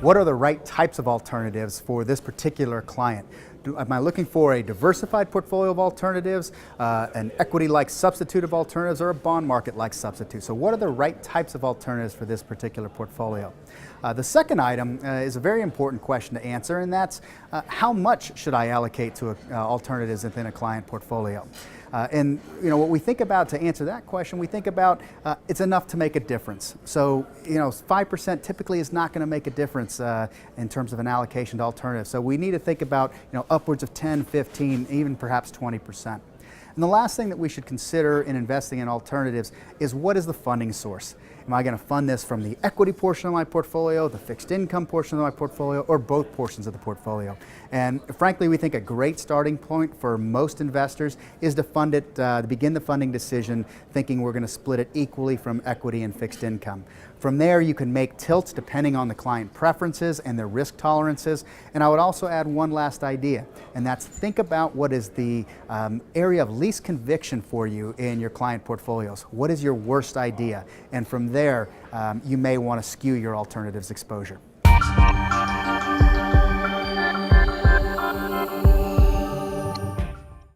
What are the right types of alternatives for this particular client? Am I looking for a diversified portfolio of alternatives, an equity-like substitute of alternatives, or a bond market-like substitute? So what are the right types of alternatives for this particular portfolio? The second item is a very important question to answer, and that's how much should I allocate to alternatives within a client portfolio? And what we think about to answer that question, we think about it's enough to make a difference. So 5% typically is not going to make a difference in terms of an allocation to alternatives. So we need to think about upwards of 10, 15, even perhaps 20%. And the last thing that we should consider in investing in alternatives is, what is the funding source? Am I going to fund this from the equity portion of my portfolio, the fixed income portion of my portfolio, or both portions of the portfolio? And frankly, we think a great starting point for most investors is to fund it, to begin the funding decision thinking we're going to split it equally from equity and fixed income. From there, you can make tilts depending on the client preferences and their risk tolerances. And I would also add one last idea, and that's think about what is the area of least conviction for you in your client portfolios. What is your worst idea? And from there, you may want to skew your alternatives exposure.